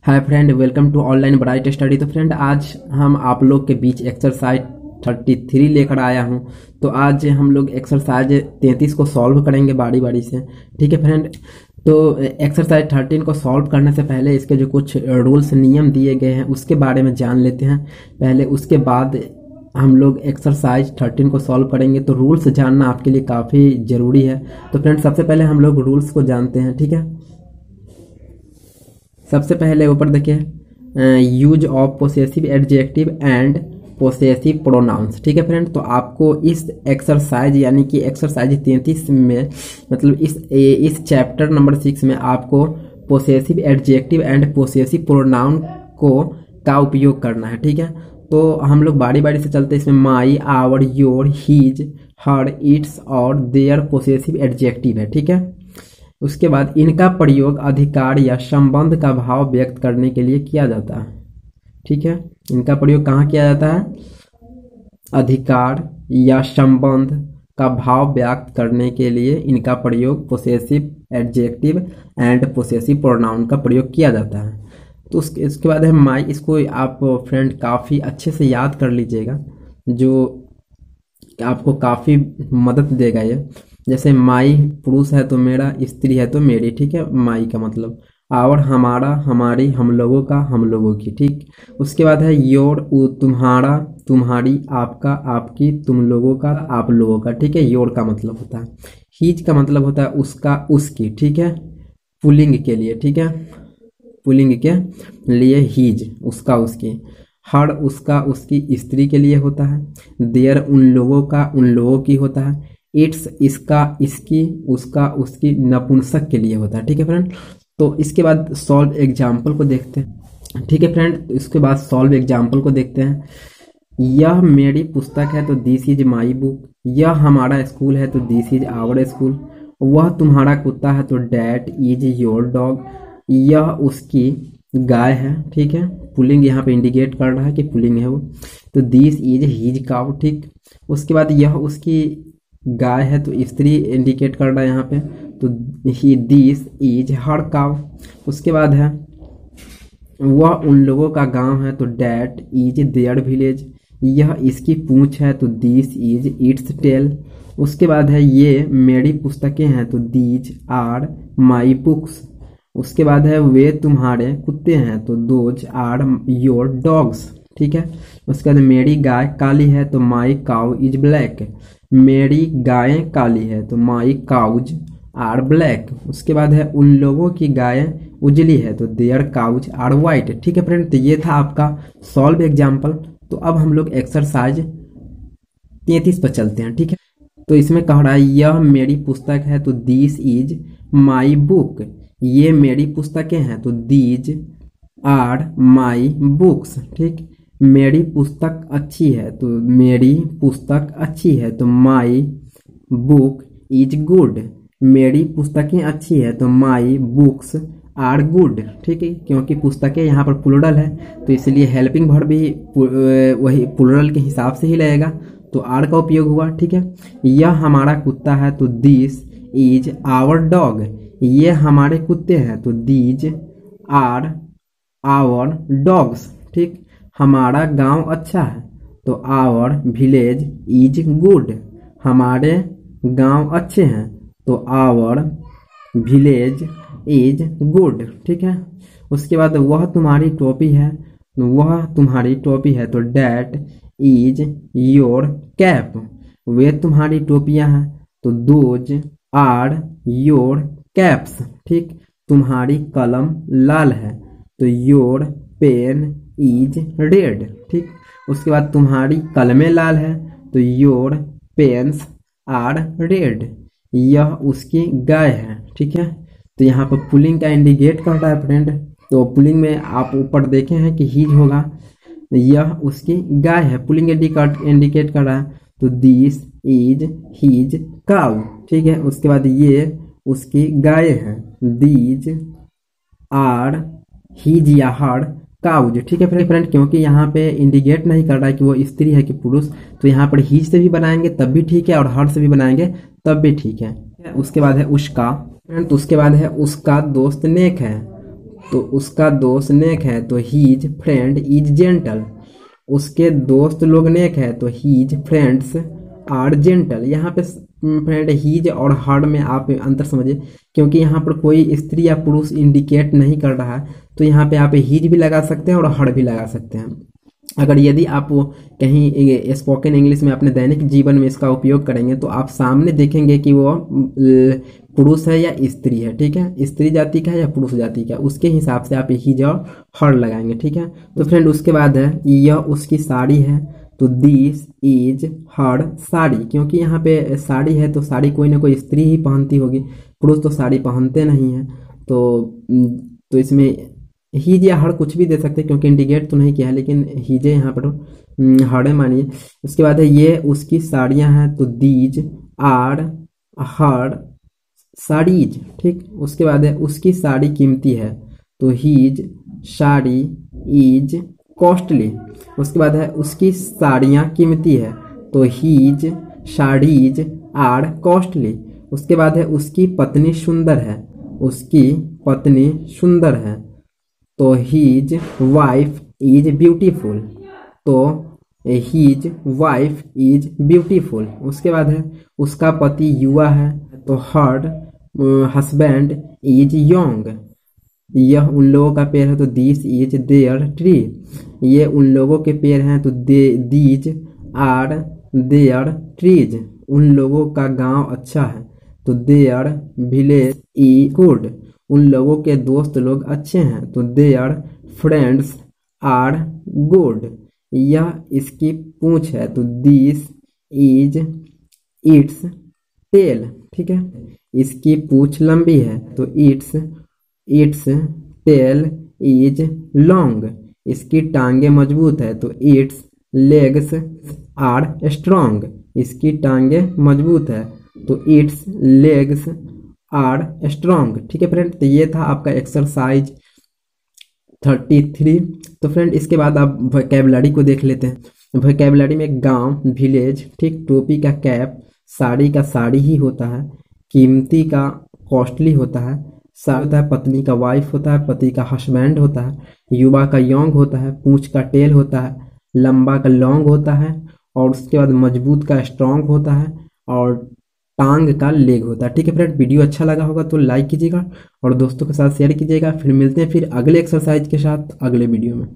Hi friend, welcome to online bright study. तो friend, आज हम आप लोग के बीच एक्सरसाइज 33 लेकर आया हूं। तो आज हम लोग एक्सरसाइज 33 को सॉल्व करेंगे बारी बारी से। ठीक है फ्रेंड। तो एक्सरसाइज 13 को सॉल्व करने से पहले इसके जो कुछ रूल्स नियम दिए गए हैं उसके बारे में जान लेते हैं पहले, उसके बाद हम लोग एक्सरसाइज 13 को सॉल्व करेंगे। तो रूल्स जानना आपके लिए काफ़ी ज़रूरी है। तो फ्रेंड, सबसे पहले हम लोग रूल्स को जानते हैं। ठीक है, सबसे पहले ऊपर देखिए, use of possessive adjective and possessive pronouns. ठीक है फ्रेंड, तो आपको इस एक्सरसाइज यानी कि एक्सरसाइज 33 में, मतलब इस चैप्टर नंबर 6 में आपको possessive adjective and possessive pronoun का उपयोग करना है। ठीक है, तो हम लोग बारी बारी से चलते हैं। इसमें my, our, your, his, her, its और देयर पोसेसिव एडजेक्टिव है। ठीक है, उसके बाद इनका प्रयोग अधिकार या संबंध का भाव व्यक्त करने के लिए किया जाता है। ठीक है, इनका प्रयोग कहाँ किया जाता है? अधिकार या संबंध का भाव व्यक्त करने के लिए इनका प्रयोग possessive adjective and possessive pronoun का प्रयोग किया जाता है। तो उसके बाद है माई। इसको आप फ्रेंड काफ़ी अच्छे से याद कर लीजिएगा, जो आपको काफ़ी मदद देगा ये। जैसे माई पुरुष है तो मेरा, स्त्री है तो मेरी। ठीक है, माई का मतलब आवर हमारा, हमारी, हम लोगों का, हम लोगों की। ठीक, उसके बाद है योर, तुम्हारा, तुम्हारी, आपका, आपकी, तुम लोगों का, आप लोगों का। ठीक है, योर का मतलब होता है। हीज का मतलब होता है उसका, उसकी। ठीक है, पुल्लिंग के लिए। ठीक है, पुल्लिंग के लिए हीज, उसका, उसकी। हर उसका, उसकी, स्त्री के लिए होता है। देयर उन लोगों का, उन लोगों की होता है। इट्स इसका, इसकी, उसका, उसकी, नपुंसक के लिए होता है। ठीक है फ्रेंड, तो इसके बाद सॉल्व एग्जाम्पल को देखते हैं। ठीक है फ्रेंड, इसके बाद सॉल्व एग्जाम्पल को देखते हैं। यह मेरी पुस्तक है तो दिस इज माई बुक। यह हमारा स्कूल है तो दिस इज आवर स्कूल। वह तुम्हारा कुत्ता है तो डैट इज योर डॉग। यह उसकी गाय है। ठीक है, पुलिंग यहाँ पे इंडिकेट कर रहा है कि पुलिंग है वो। तो दिस इज हीज काउ। ठीक, उसके बाद यह उसकी गाय है तो स्त्री इंडिकेट कर रहा है यहाँ पे, तो ही दिस इज हर काउ। उसके बाद है वह उन लोगों का गांव है तो डैट इज देयर विलेज। यह इसकी पूंछ है तो दिस इज इट्स टेल। उसके बाद है ये मेरी पुस्तकें हैं तो दीज आर माई बुक्स। उसके बाद है वे तुम्हारे कुत्ते हैं तो दोज आर योर डॉग्स। ठीक है, उसके बाद मेरी गाय काली है तो माई काउ इज ब्लैक। मेरी गायें काली है तो माई काउज आर ब्लैक। उसके बाद है उन लोगों की गायें उजली है तो देयर काउज आर वाइट। ठीक है फ्रेंड, तो ये था आपका सॉल्व एग्जाम्पल। तो अब हम लोग एक्सरसाइज 33 पर चलते हैं। ठीक है, तो इसमें कह रहा है यह मेरी पुस्तक है तो दिस इज माई बुक। ये मेरी पुस्तकें हैं तो दीज आर माई बुक्स। ठीक, मेरी पुस्तक अच्छी है तो मेरी पुस्तक अच्छी है तो माई बुक इज गुड। मेरी पुस्तकें अच्छी है तो माई बुक्स आर गुड। ठीक है, क्योंकि पुस्तकें यहाँ पर प्लूरल है तो इसलिए हेल्पिंग वर्ब भी वही प्लूरल के हिसाब से ही लगेगा, तो आर का उपयोग हुआ। ठीक है, यह हमारा कुत्ता है तो दिस इज आवर डॉग। ये हमारे कुत्ते हैं तो दीज आर आवर डॉग्स। ठीक, हमारा गांव अच्छा है तो आवर विलेज इज गुड। हमारे गांव अच्छे हैं तो आवर विलेज इज गुड। ठीक है, उसके बाद वह तुम्हारी टोपी है, वह तुम्हारी टोपी है तो डैट इज योर कैप। वे तुम्हारी टोपियां हैं तो दोज आर योर कैप्स। ठीक, तुम्हारी कलम लाल है तो योर पेन इज रेड। ठीक, उसके बाद तुम्हारी कलमें लाल है तो योर पेन्स आर रेड। यह उसकी गाय है। ठीक है, तो यहाँ पर पुलिंग का इंडिकेट कर रहा है फ्रेंड। तो पुलिंग में आप ऊपर देखे हैं कि हीज होगा, यह उसकी गाय है, पुलिंग इंडिकेट कर रहा है तो दिस इज हीज काउ। ठीक है, उसके बाद ये उसकी गाय है, दीज आर हीज या हर काउज। ठीक है फ्रेंड, क्योंकि यहाँ पे इंडिकेट नहीं कर रहा है कि वो स्त्री है कि पुरुष, तो यहाँ पर हीज से भी बनाएंगे तब भी ठीक है और हर से भी बनाएंगे तब भी ठीक है। उसके बाद है उसका, तो उसके बाद है उसका दोस्त नेक है तो उसका दोस्त नेक है तो हीज फ्रेंड इज जेंटल। उसके दोस्त लोग नेक है तो हीज फ्रेंड्स आर जेंटल। यहाँ पे फ्रेंड हीज और हर में आप अंतर समझिए, क्योंकि यहाँ पर कोई स्त्री या पुरुष इंडिकेट नहीं कर रहा है, तो यहाँ पे आप हीज भी लगा सकते हैं और हर भी लगा सकते हैं। अगर यदि आप वो कहीं स्पोकन इंग्लिश में अपने दैनिक जीवन में इसका उपयोग करेंगे तो आप सामने देखेंगे कि वो पुरुष है या स्त्री है, ठीक है, स्त्री जाति का है या पुरुष जाति का, उसके हिसाब से आप हिज और हर लगाएंगे, ठीक है। तो फ्रेंड उसके बाद है यह उसकी साड़ी है तो दिस इज हर साड़ी, क्योंकि यहाँ पे साड़ी है तो साड़ी कोई ना कोई स्त्री ही पहनती होगी, पुरुष तो साड़ी पहनते नहीं है। तो इसमें हीज या हर कुछ भी दे सकते हैं, क्योंकि इंडिकेट तो नहीं किया है, लेकिन हीजे यहाँ पर हर मानिए। उसके बाद है ये उसकी साड़ियाँ हैं तो दीज आर हर साड़ीज, ठीक। उसके बाद है उसकी साड़ी कीमती है तो हीज साड़ी इज कॉस्टली। उसके बाद है उसकी साड़ियाँ कीमती है तो हीज साड़ीज आर कॉस्टली। उसके बाद है उसकी पत्नी सुंदर है, उसकी पत्नी सुंदर है तो हीज वाइफ इज ब्यूटीफुल, तो हीज वाइफ इज ब्यूटीफुल। उसके बाद है उसका पति युवा है तो हर हस्बैंड इज यंग। यह उन लोगों का पेड़ है तो दिस इज देयर ट्री। ये उन लोगों के पेड़ हैं तो दीज आर देयर ट्रीज। उन लोगों का गांव अच्छा है तो देयर विलेज इज गुड। उन लोगों के दोस्त लोग अच्छे हैं तो देयर फ्रेंड्स आर गुड। यह इसकी पूंछ है तो दिस इज इट्स टेल, ठीक है। इसकी पूंछ लंबी है तो इट्स टेल इज लॉन्ग। इसकी टांगे मजबूत है तो इट्स लेग्स आर स्ट्रॉन्ग। इसकी टांगे मजबूत है तो इट्स लेग्स आर स्ट्रॉन्ग, ठीक है फ्रेंड। तो ये था आपका एक्सरसाइज 33। तो फ्रेंड इसके बाद आप वोकैबुलरी को देख लेते हैं। वोकैबुलरी में गांव विलेज, ठीक, टोपी का कैप, साड़ी का साड़ी ही होता है, कीमती का कॉस्टली होता है, होता है, पत्नी का वाइफ होता है, पति का हस्बैंड होता है, युवा का यंग होता है, पूंछ का टेल होता है, लंबा का लॉन्ग होता है, और उसके बाद मजबूत का स्ट्रॉन्ग होता है, और टांग का लेग होता है, ठीक है फ्रेंड। वीडियो अच्छा लगा होगा तो लाइक कीजिएगा और दोस्तों के साथ शेयर कीजिएगा। फिर मिलते हैं फिर अगले एक्सरसाइज के साथ अगले वीडियो में।